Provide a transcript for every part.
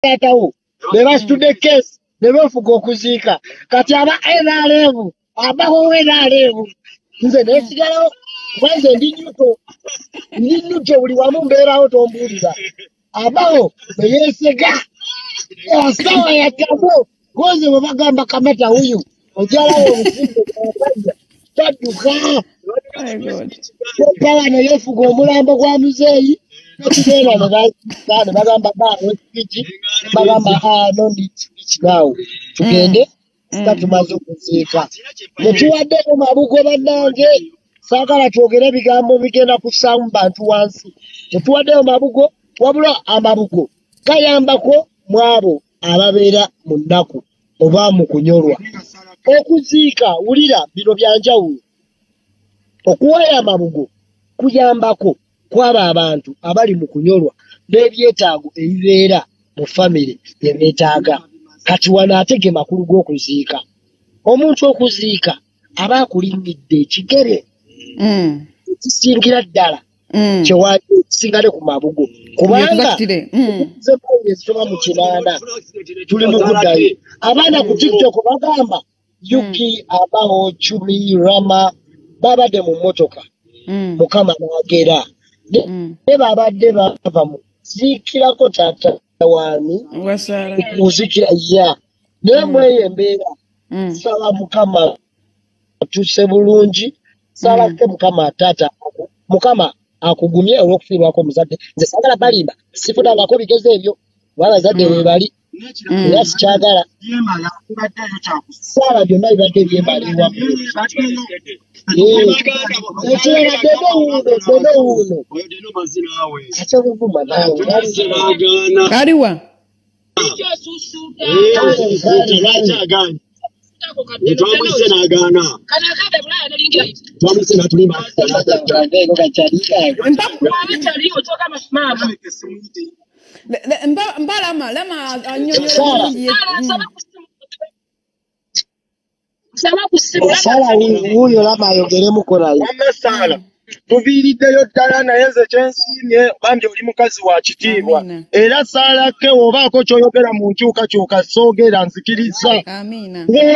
Taatawe beba studde case nebefuga okuziika kati aba NRM abaho NRM nze nesigalawo kubanze ndi nyuto buli wamu mbeerawo tombuulira abaho beyeesega asawa ya tabo goze bwe bagamba kamata huyu ojalawo obusimbe bwabanja tadduka pawa neyefuga omulambo gwa muzeeyi Kubeera ne bagamba baawe spiki bagamba nondi spiki naawe tugende tumaze okuziika netuwaddeyo mabugo bannange saagala twogere ebigambo bigenda kussaamu bantu wansi tetuwaddeyo mabugo wabula amabugo gayambako mwabo ababeera mu nnaku oba mu kunyolwa okuziika wulira bino byanjawulo okuwaya amabugo kuyambako kwaba abantu abali mu kunyolwa n'ebyetaago ebibeera mu famire ebyetaaga kati wano atege makulu g'okuziika omuntu okuziika aba akulinnidde ekigere kisingira ddala kyewaali ekisingale ku mabugo kubanga ezitoma mu kinaana tuli mu kuddayo abaana ku TikTok bagamba Yuki abaho Chumi Rama babadde mu mmotoka mukama n'agera ne babadde bava mu ziikirako taata wani muzikira ya nemwe embeera sala mukama tuse bulungi sala ke mukama tata mukama akugumye olw'okufiirwako muzadde nze sagala balimba sifutangako bigeze ebyo babazadde we bali era sikyagala sala byonna bibadde byemaliwa Kaliwa sala huyo lama ayogere mukorayo amasala tuviiriddeyo ddala naye nze kyensiimye bambi oli mukazi wa kitiibwa era saalake obaako kyoyogera mu nkyukakyuka soogera nzikiriza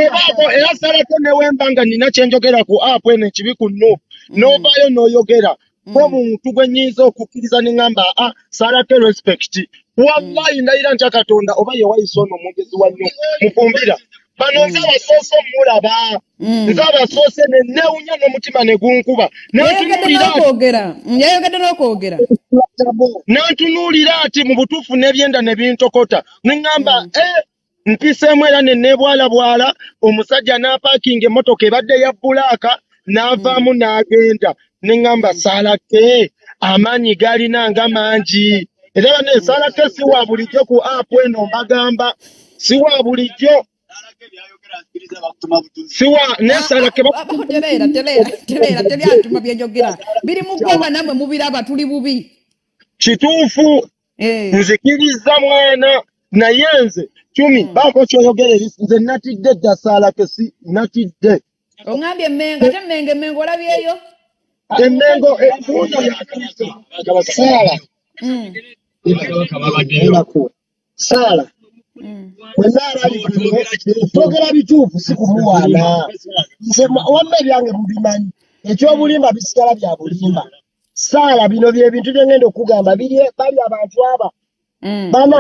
obaako era saalake newemba nga nina kyenjogera ku apu eno ekibi ku nnu n'ovaayo n'oyogera ng'omuntu gwe nnyinza okukkiriza ne ŋŋamba saalake respect wallahi ndayira ntya Katonda oba ye wayise ono omwogezi wa nnyo mufumbira bano nze abasoose mulaba nze abasoose newunya n'omutima ne gunkuba nantunuulira ati mu butuufu n'ebyenda ne bintokota ne ŋŋamba mpiseemu era ne neebwalabwala omusajja n'apaakinga emmotoka ebadde ya bbulaaka n'avaamu n'agenda ne ŋŋamba Saalake amaanyi galina nga mangi era bane Saalake si wa bulijjo ku apu eno mbagamba si wa bulijjo siwa nesala ke telera atuma byejogera biri mugoba namwe mubiraba tuli bubi kituufu nzikiriza mwana naye nze Chumi bako kyoyogera nze natidde dda Saalake si natidde ongambye Mengo te Mengo olabyeyo Mengo ebuuno yakaba Sala Sala twogera bituufu si kumuwaana nze wamma ebyange mubimanyi ekyobulimba bisigala bya bulimba Saala bino byebintu byengenda okugamba bali abantu aba bana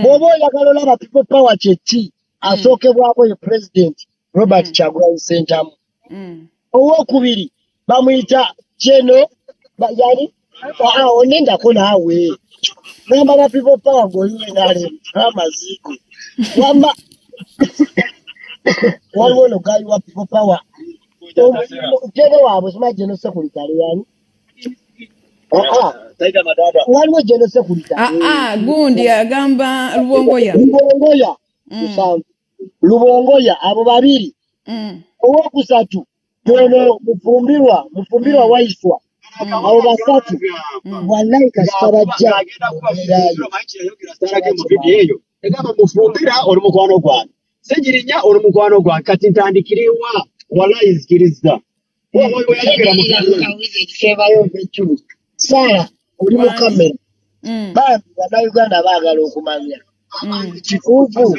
bw'oba oyagala olaba people power kyeki asookebwako ye president Robert Kyagulanyi Ssentamu owokubiri bamuyita Jeno yani onendako naawe namba ba people power goyinale amazigo wamba waliwo no gayi wa people power Jeno waabwe sima Jeno Sekuritale yani waliwo Jeno Sekuritale gundi agamba Lubongoya abo babiri owokusatu Jono mufumbirwa waiswa abo basatu wallahi kasita bajja eyo egamba mufumbira oli mukwano gwange sejirinya oli mukwano gwange kati ntandikirewa wallahi nzikiriza Saala oli mu kamera bambi bannayuganda baagala okumanya Kifuufu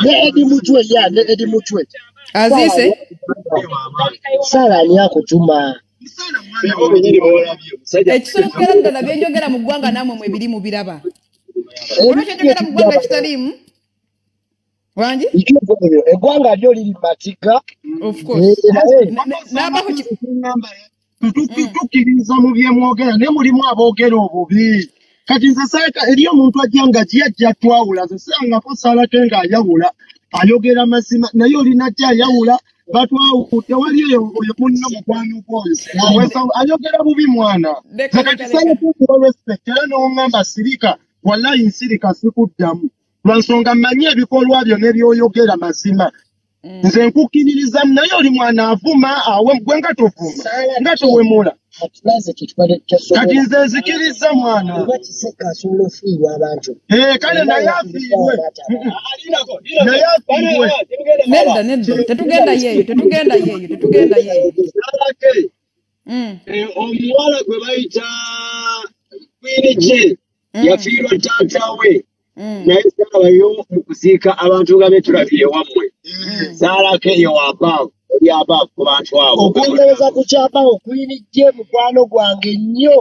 ne Edi Mutwe ya ne Edi Mutwe Azise Sala ani akutuma ekisokera ddala byenjogera mu ggwanga namwe mwe biri mu biraba olwekyo njogera mu ggwanga kitaliimu wangi eggwanga lyo liri matiga of course n'abako tukkiriza mu bye mwogera ne mulimu aboogera obubi kati nze saaka eri omuntu ajja nga kiyajja twawula nze sirangako Salake ng'ayawula ayogera mazima naye olina ati ayawula batwawudde tewali oyo munno mukwano gwoyo ayogera bubi mwana kati Salake okuwa respect era n'oŋŋamba sirika wallahi nsirika sikuddamu lwansonga mmanyi ebikolwa byo ne byoyogera mazima nze nkukkiririza naye oli mwana avuma awe gwe nga tovuma nga towemula kati nze nzikiriza mwana kale naye afiirwe nedda tetugenda yeeyo omuwala gwe bayita Queen yafiirwa taatawe naye saabayo mu kuziika abantu nga betulabire wammwe Salake eyo wabaavu oli abaavu ku bantu abo okwongereza ku kyabawo kuyinijje mukwano gwange nnyo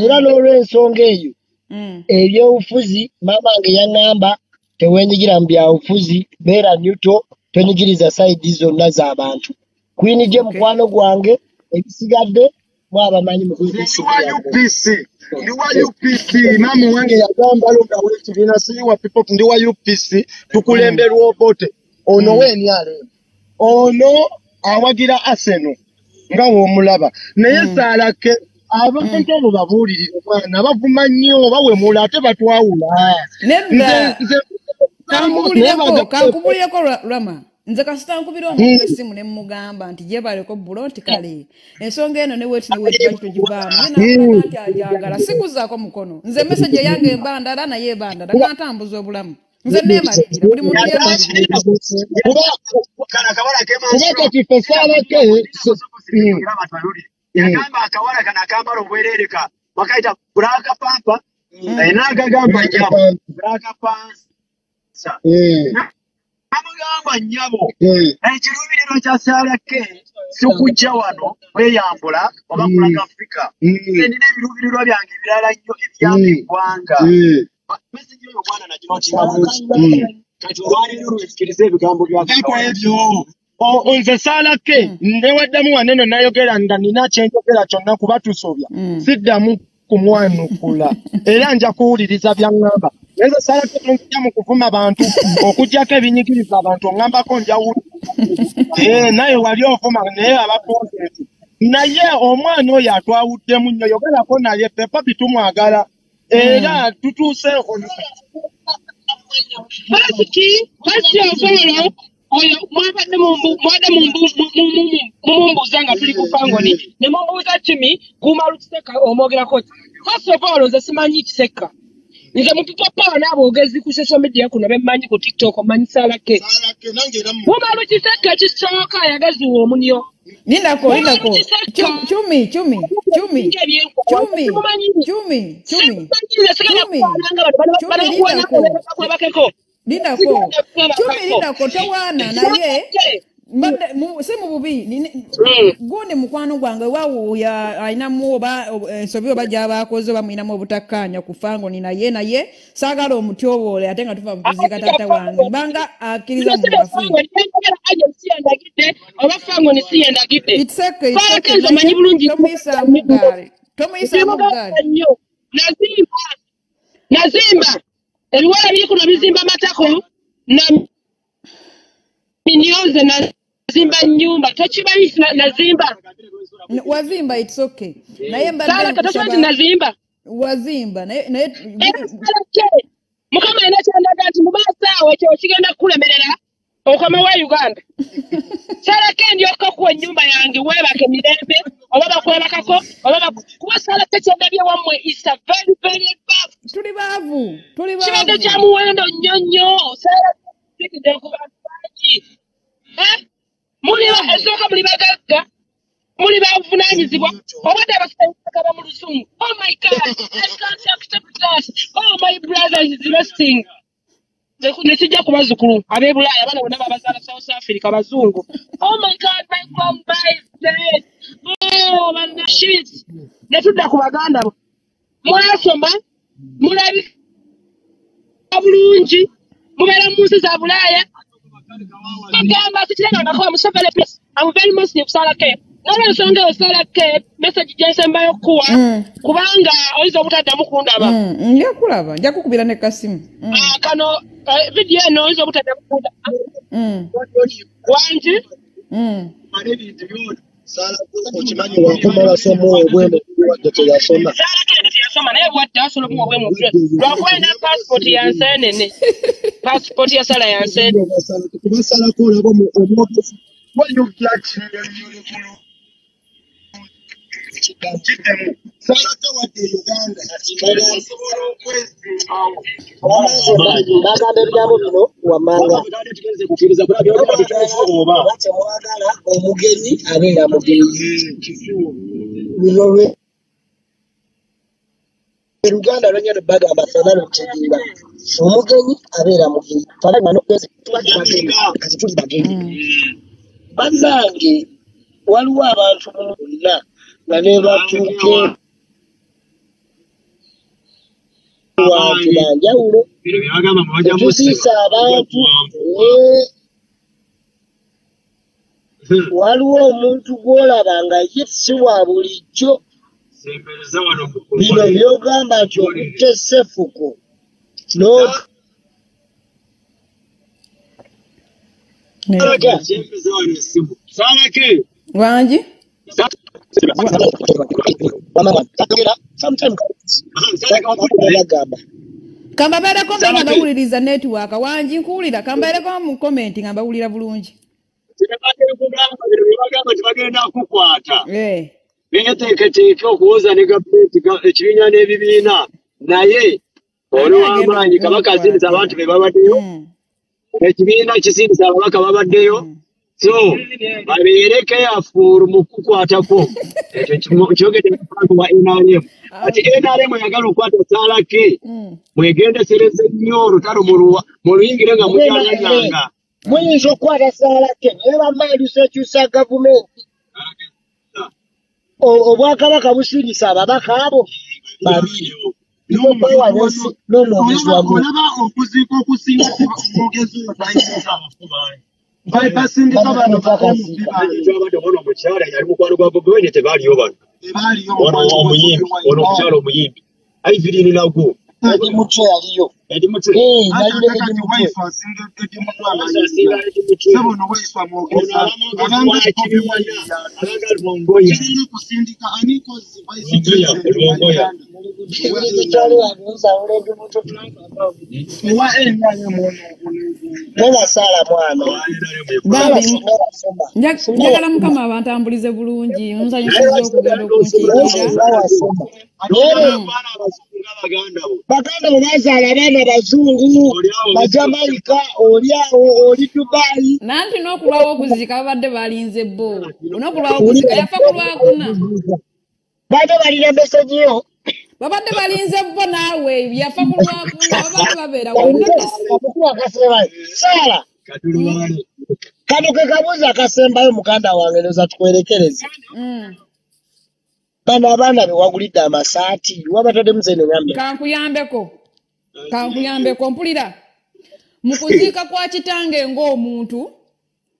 era n'olw'ensonga eyo ebyobufuzi maama wange yaŋŋamba tewenyigira mu byabufuzi beera nyuto tonyigiriza sayidi zonna z'abantu kuyinijje mukwano gwange ebisigadde mwabamanyi mu ndi wa UPC maama wange yagamba londa w'ekibiina siri wa people ndi wa UPC tukulemberwa obote ono weeni alema ono awagira Arsenal nga w'omulaba naye Salake abantu abo babuulirire mwana bavuma nnyo bawemula ate batwawula nedda kankubulireko Rama nze kasita nkubira omuntu essimu ne mmugamba nti gyebaleko bulo nti kale ensonga eno ne weeti tugivaamu ye nti ajagala sikuzaako mukono nze meseje yange embandala naye ebandala ngantambuza obulamu nze neemalirira buli muntu katife Salake yagamba akawala kana akambala obwereereka bakayita bulaka pampa naagagamba nyabo bulaka pansa amugamba nyabo ekiruubirirwa kya Salake sikujja wano weyambula oba kulaga Afrika nina ebiruubirirwa byange ebirala nnyo ebyamba eggwanga meseji oyo omwana naginotimabuki kati olwaleero lwesikiriza ebigambo byabyo nze Salake ndewaddamu waneno nayogera nga nina kyenjogera kyonna kuba tusobya siddamu kumwanukula era nja kuwuliriza byaŋŋamba naye nze Salake tonzija mu kuvuma bantu okugyako ebinyigiriza abantu oŋŋambako njawulo naye wali ovuma naye abaprosesi naye omwana oyo atwawuddemu nnyo yogerako naye pepa bitumwagala era tutuuse oyo mwabadde mumumbuuza nga tuli ku fangoni ne mumbuuza Timi Kumalu Kiseka omwogerako first of all nze simanyi Kiseka nze mututopawo n'aboogezi ku social media kuno bemmanyi ku TikTok omanyi Salake Kumalu Kiseka ekisooka ayagaziwa omunyo Lindako Chumi Lindako tawana naye si mu bubi gundi mukwano gwange waawo alinamu oba ensobi oba gy'abaakoze oba mulinamu obutakkanya ku fangoni naye saagala omutyoboole ate nga tuva mu kuziika taata wange mbanga akkiriza mu bafu oba fangoni si yendagidde tomanyi bulungi tomuyisa mugaali nazimba ebiwala biri kuno bizimba matako na minyoze nazimba nyumba tokimanyi nazimba wazimba it's okay naye mbadde nazimba wazimba naye mukama ina kyandaga nti mubasaawo ekyo kigenda kukulemerera okoma wa Uganda Salake ndyoka kuwa ennyumba yange weebake mirembe oba bakwebakako oba kuba Salake kyendabye wammwe is a very very bad tuli baavu kibadde kya muwendo nnyo nnyo Salake ku bantu bangi muli esooka muli bagagga muli bavunaanyizibwa obadde abasaka mu lusungu oh my God I can't accept that oh my brother is resting Nesijja kubazukulu ab'ebulaaya abana bonna babazaala South Africa bazungu. Oh my God, my grandma is dead. Oh, man, shit. Netudda ku baganda bo. Mwasoma, mulabika bulungi, mubeera mu nsi za bulaaya. Bagamba sikiranga nako musafale place. I'm very Muslim kusalake. N'olwensonga eyo salake message gye nsembayo kuwa kubanga oyinza obutaddamu kundaba. Nja kulaba, nja kukubira ne kasimu. Kano video eno oyinza obutaddamu kundaba. Wangi? Okimanyi wakumala somo obwemu wadde teyasoma. Yasoma naye bwadde asobola okuwa obwemu lwakuba alina passport ya nseenene. Passport ya sala ya nseenene. Kubasalako olaba omwogezi wanyugira kiddemu salako wadde Uganda bagamba ebyabo bino wammanga temwagala omugenyi abeera mugenyi bino Uganda lwennyini bagamba fena lutegeera omugenyi abeera mugenyi kati tuli bagenyi bannange waliwo abantu bonna nga ne batuuke wantu banjawulo tusiisa abantu waliwo omuntu gw'olaba nga ye si wa bulijjo bino byogamba nti okutte ssefuko Wangi? Kambabeereko nga bawuliriza network Wangi nkuwulira kambabeereko mu comment nga bawulira bulungi. Bagenda kukwata beeteeketeeke okuwoza ne gavumenti ekibiina n'ebibiina naye ono Amaanyi kabaka asindisa abantu be babaddeyo ekibiina kisindisa ababaka babaddeyo so babeereke yafuuru mu kukwatako ekyo kyogedde wa NRM ati NRM yagala okukwata Saalake mwegendesereze nnyo olutalo mu luyingire nga mukyalanyanga muyinza okukwata Saalake naye bamaalusekyusa gavumenti obwakabaka busindisa ababaka abo babiri olaba okuziika okusinga omwogezi oyo bayinza basindika bano omukyala yali mukwano gwa Bobi Wine tebaaliyo bano omuyimbi ono omukyala omuyimbi Ivory nagwo edi muco yaliyo njagala mukama abantambulize bulungi nsanyusiza okugenda okunkiikira baganda bwe bazaala abaana bazungu bajamayika oli Dubai nanti n'okulwawo okuzika babadde balinze bo n'okulwawo okuzika yafa ku lwakuna badde balina meseji yo babadde balinze bo naawe yafa ku lwakuna babadde babeera Saala kano ke kabuuzi akasembayo muganda wange ndoza tukwerekereze bano abaana be wagulidde amasaati wabatadde muzene ngambe kankuyambeko mpulira mu kuziika kwa kitange ng'omuntu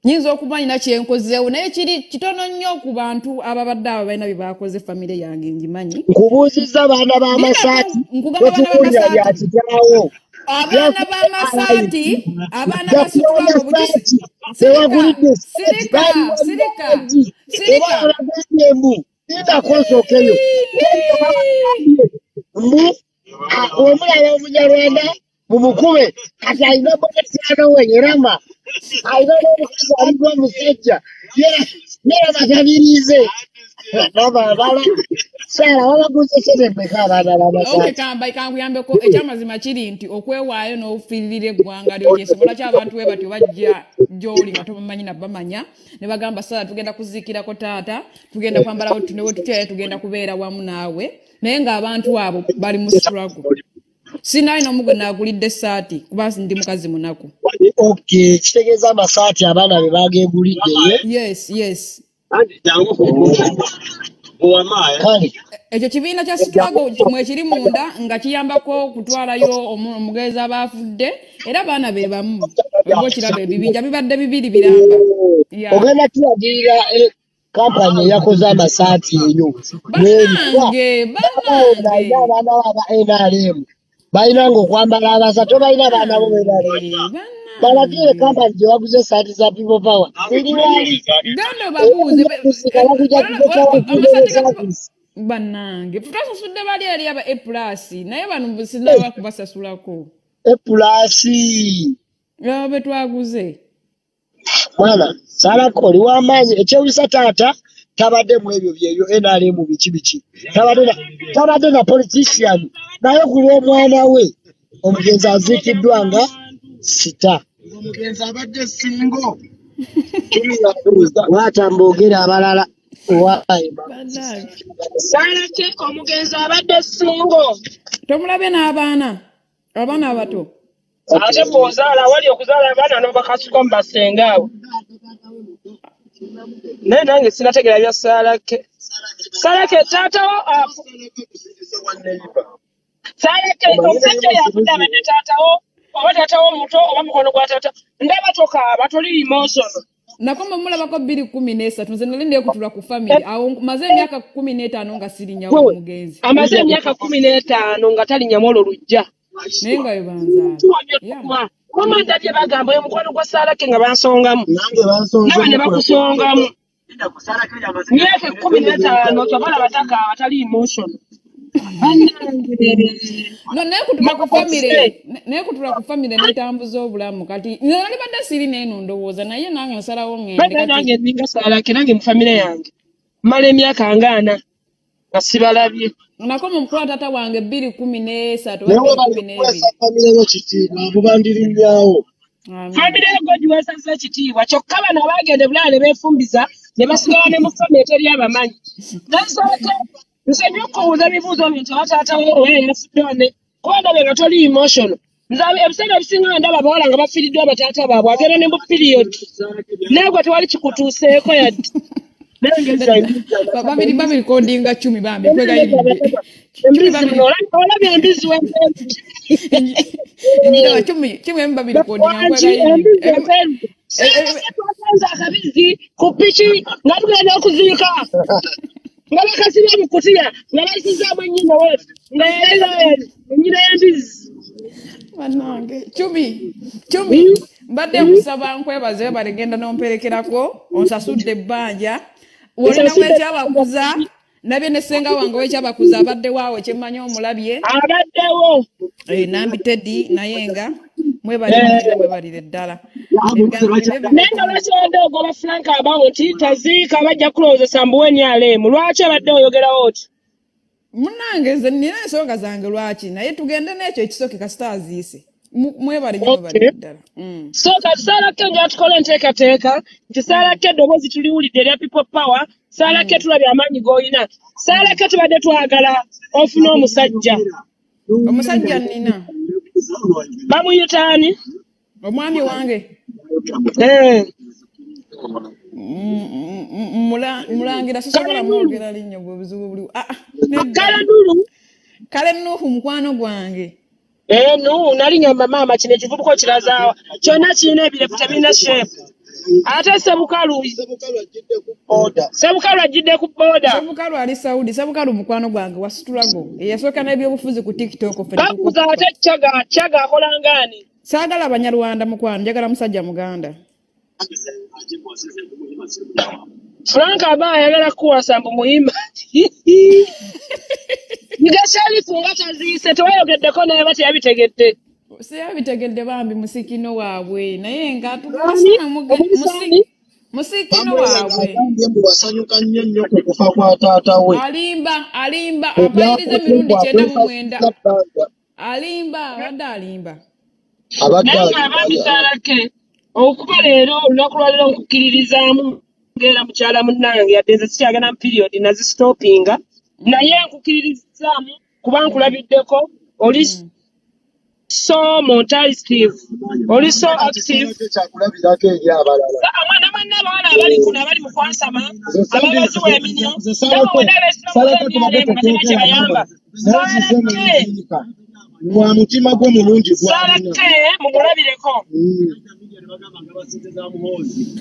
nyinza okumanyina kyenkozeewo naye kiri kitono nnyo ku bantu ababadde abo balina bye bakoze famire yange ngimanyi nkubuuzizza abaana b'amasaati otukulira bya kitaawo abaana b'amasaati abaana basitula obukisi sirika ndakosokeyo omulala omunyarwanda mumukube kati alina bonesano wenyerama alina n'omukazi aliko omusajja yerama tabiriize nababala Saala wabaguze sente mmeka abaana b'amasaati kankuyambeko ekyamazima kiri nti okwewaayo n'ofiirira eggwanga lyo lyesobola ky'abantu we batyo bajja gy'oli nga tobamanyi nabamanya ne bagamba Saala tugenda kuziikirako taata tugenda kwambalawo tunewe tutyayo tugenda kubeera wamu naawe naye ng'abantu abo bali mu struggle Sinayi n'omugwe nagulidde essaati kuba ndi mukazi munaku. Okay, kitegeeza amasaati abaana be bageegulidde. Yes. Kale. Ekyo kibiina kya struggle mwekiri munda nga kiyambako kutwalayo omugenzi abafudde era abaana be bamu. Obo kiraba ebibinja bibadde bibiri biramba. Ogenda tulagirira kampani eyakoze amasaati eyo. Banange. Abaana baba NRM. Balina ng'okwambala abasa tobalina baana bo NRM. Balagire kampani gye waguze essaati za People Power. Gando babuuze. Banange. Twasasudde bali eri aba A+ naye bano sinaba kubasasulako. A+. Be twaguze. Mwana, Salako oli w'amaanyi ekyewusa taata tabadde mu ebyo byeyo NRM biki. Tabadde na politician naye ku lw'omwana we omugenzi aziikiddwa nga sita. Omugenzi abadde singo. Watamboogera abalala. Salake omugenzi abadde singo. Tomulabye n'abaana abato. Ate bw'ozaala wali okuzaala abaana n'obakasuka mu basenga abo. Naye nange sinategera bya Salake. Salake taatawo afu. Salake omusajja yafudde abadde taatawo oba taatawo omuto oba mukono gwa taata. Ndaba tokaaba toli emotional. Nakoma mulabako 213 nze nali ndiye kutula ku family awo maze emyaka 15 nga sirinyawo omugenzi. Amaze emyaka 15 nga talinyamu olwo lujja. Nenga yobanza. Komanda bye bagamba omukono gwa Salake nga bansongamu. Nange ne bakusongamu. Myaka 15 kyobala bataka batali emotional. No nekutula ku family netambuza obulamu kati nali badde siri neno ndowooza naye nange nsalawo ngende kati nange ndinga Salake nange mu family yange mala emyaka ngana nasibalabye nakoma omukulu taata wange 213 family yo kitiibwa abo bandirinyawo family yo giwesa kitiibwa kyokka bano abagende bulale beefumbiza ne basigala ne mu family eteri abamanyi nasalako nsebye okuwuza ebibuuzo bintu abataatawo oyo yafudde kubanga be nga toli emotional nzabe ebiseera ebisinga ndaba abawala nga bafiiriddwa abataata baabwe ate era ne mu period naagwe tewali kikutuuseeko yadde babiri kodinga 10 bambi kwegayiride olabye embizi ndio 10 babiri kodinga kwegayiride twasanze akabizi ku piki nga tugenda okuziika nga bakasibye mu kutiya nga bayisizaamu ennyina wetu nga ennyina y'embizi banange 10 mbadde nkusaba nkwebaze balegenda n'omperekerako onsasudde ebbanja wolina wekyabakuza nabye nesenga wange wekyabakuza abadde waawo kyemmanyi omulabye abaddewo nambi Teddy naye nga mwebalire ddala nenga lwakyabadde ogoba Frank abawo nti taziika bajja kulowozesa mbuweni alemu lwaki abadde oyogerawo oti munange nze nina ensonga zange lwaki naye tugende n'ekyo ekisooke kasita aziise mwebalire ddala so kati Salake nja tukole enteekateeka nti Salake eddoboozi tuliwulidde erya People Power Salake tulabye amaanyi g'olina Salake tubadde twagala ofuna omusajja nina bamuyitaani omwami wange mulangira sisobola mwogera linnyo gwe buzibu buliwo kale Nuhu mukwano gwange Nuhu nali ngamba maama kino ekivubuko kirazaawa kyonna kirina ebirefu tebilina sheepu ate Sebukalu ajjidde ku booda Sebukalu ali Saudi Sebukalu mukwano gwange wasitulago eyasooka n'ebyobufuzi ku TikTok bakuza ate Chaga akola ngaani saagala abanyarwanda mukwano njagala musajja muganda Frank aba ayagala kuwasa mbu muyimba Nigashalifu nga taziise tewayogeddeko naye bati yabitegedde siyabitegedde bambi musikino waabwe naye nga musikino waabwe wasanyuka nnyo ku kufa kwa taata we alimba abayiriza emirundi 9 alimba abadde Salake okuba leero olunaku lwa leero nkukkiririzaamu ngera mukyala munnange yadde nze sikyagenda mu period nazistopinga naye nkukkiririzaamu kuba nkulabiddeko oli so mentalistic. Oli so active. Amana manna bana abali kuna abali mukwansama. Ababazi wa eminyo. Nabo bayamba. Wa mutima gwo mulungi gwa. Sarake mugulabireko.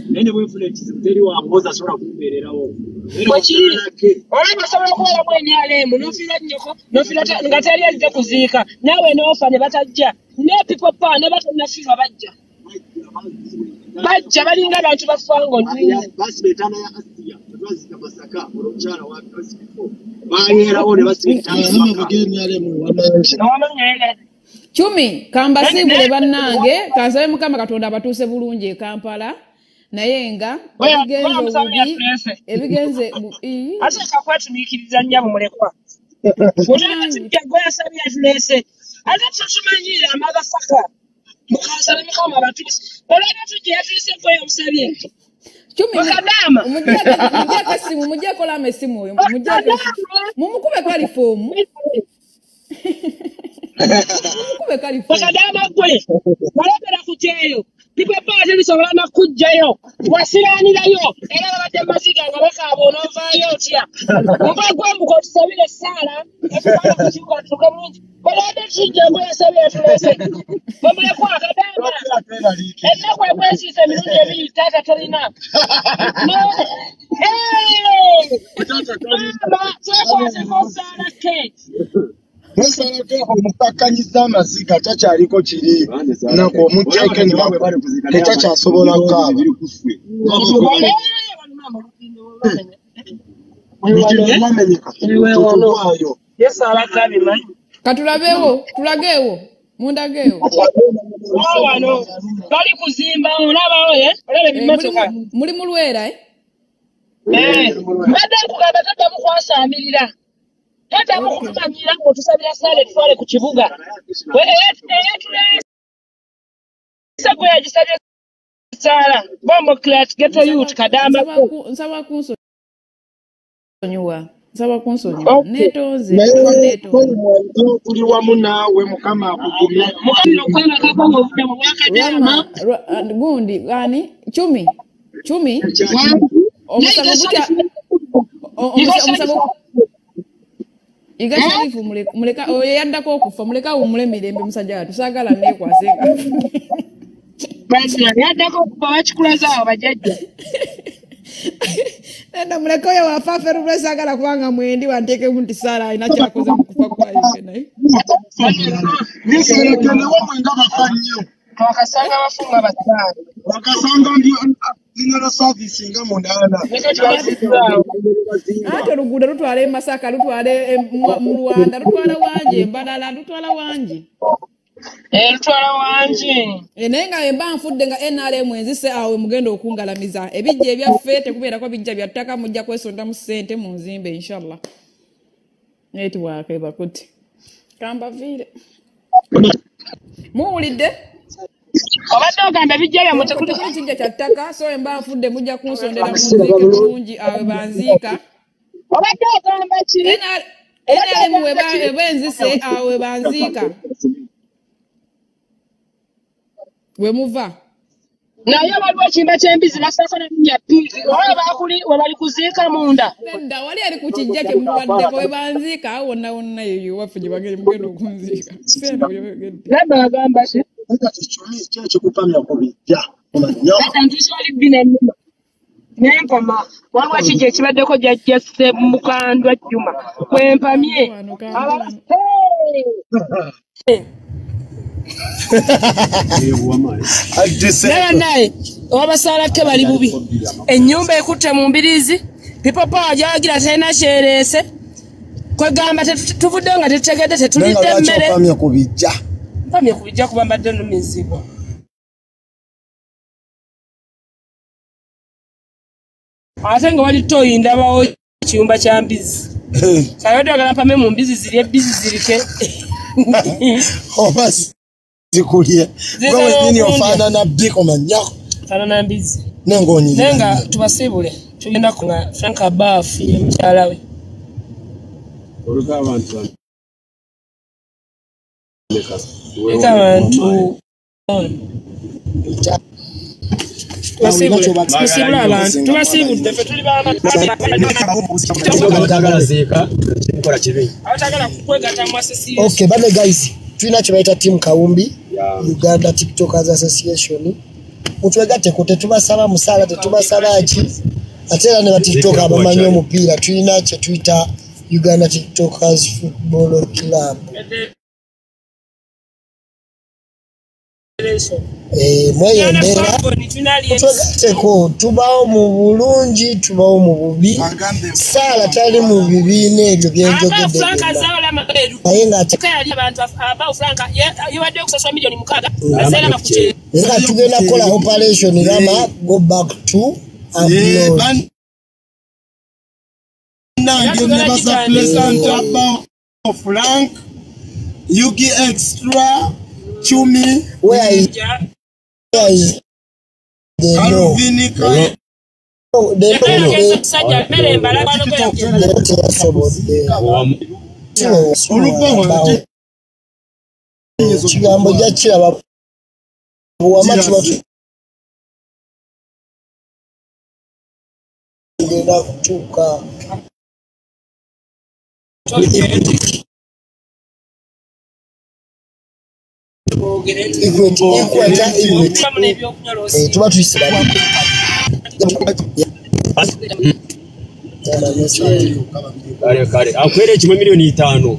Nene bwefune kizimuteri wa mboza sola kumbererawo. Kwachiri. Ola basobola kukola mwenyale munofira nnyoko nofira ngatali azze kuziika nawe nofa ne batajja ne people pa ne batonafirwa bajja balinga abantu bafango nti basi betana ya Asia twazika basaka olochala wa Pacifico baanyera one basi betana bageni ale mu wamanje wamanyele Chumi kamba sibule bannange kasabe mukama katonda batuse bulungi e Kampala naye nga ebigenze ate kakwatumikiriza nnyabo mulekwa goya sabi yatulese ate tutumanyira amagafaka mukasaba mukama batuse olaba tujja yatulese goya musabye Chumi kadama mujja simu mujja kola mesimu oyo mujja mumukube kwali fomu mumukube kwali fomu kadama gwe walabera kuteyo Nipepate bisobola na kujjayo wasiranirayo era babadde maziga nga bakaabona ovaayo otya oba gwembuka otusabire ssaala ekubala kukibuga tutuke bulungi balwadde tujja mbu yasabire tulese bamulekwa akadamba ennaku ekwesiisa emirundi ebiri taata talina twekwaseko ssaala ke Musarake omukakkanyiza amaziga takyaliko kiri nako omujjake ne bawe bali kuzika tekyasobola kaaba katulabewo tulageewo mundageewo wano bali kuzimba olabawo olaba ebimotoka muli mulwera mbadde nkugamba tadda mukwasamirira Tata mukumanyira ngo tusabira sale twale ku kibuga. Sako ya jisabye sala. Bombo clat geto youth kadamba ko. Nsaba kunsonyiwa. Nsaba kunsonyiwa. Netoze. Tuli wamu naawe mukama akugumye. Mukama kwanga kakongo vuda mu wakadama. Gundi gani? Chumi. Omusabu Iga Sharifu muleka oyo yaddako okufa muleka umule mirembe musajja watu sagala nekwasenga basi yaddako okufa bakikulaza abajjajja nenda muleka oyo wafafe rubwe sagala kubanga mwendi wanteke mu ntisala ina kyakoze mu kufa kwa yake naye nisere kene wo mwenga bafannyo twakasanga bafunga batano wakasanga ndio General service nga mundana ate luguudo lutwala Masaka lutwala mu Rwanda lutwala wanje Mbadala lutwala wanje lutwala wanje enenga emba nfudde nga NRM enzise awe mugendo okungalamiza ebijja ebyaffe tekubeera ko bijja byattaka mujja kwesonda mu ssente mu nzimbe inshallah network ebakuti kamba vile muwulidde obadde ogamba bijja mutekuli kijja kyattaka so emba nfudde mujja kunsondera mu nzike bulungi awe banziika obadde ogamba ki NRM webenzise awe banziika we muva naye waliwo ekimba ky'embizi basako n'erinnya ppiri oba bakuli we bali kuziika munda nedda wali ali ku kijja kye mubaddeko we banziika awo wonna yeyo waffe gye bagenda mugenda okunziika labba agamba ki kikupamya ku bijja nempama waliwo kijja ekibaddeko jajjasse mukandwa Juma kwempamye naye obasalake bali bubi ennyumba ekutte mu mbirizi pipopa gyawagira talina kyereese kwegamba tuvudde nga tetutegedde tetulidde emmere mpamye ku bijja kuba mbadde numizibwa ate nga wali toyi ndabawo ekiyumba kya mbizi kayodagala mpame mu mbizi ziri ebbizi zirike oba zikulye gwe nyini ofaanana biko manyako faanana mbizi nengonyi nenga tubasibule tugenda kunga Frank Abafu ye mukyala we oluka abantu abantu tubasibula abantu tubasibudde ffe tuli okay bane guys tulina kye bayita team Kawumbi Uganda TikTokers Association mutwegatte ko tetubasaba musala tetubasaba ki ate era ne ba TikTok abamanyi omupiira tulina kye tuyita Uganda TikTokers Football Club mweyongera mutwegatteko tubawo mu bulungi tubawo mu bubi saala tali mu bibiina ebyo byenjogedde naye nga era tugenda kukola operation rama go back to upload Frank Yuki Extra Chumi where is they know kigambo jakiraba buwamatu ngenda kutuuka tuba tuyisira kale akwere ekimwe milioni 5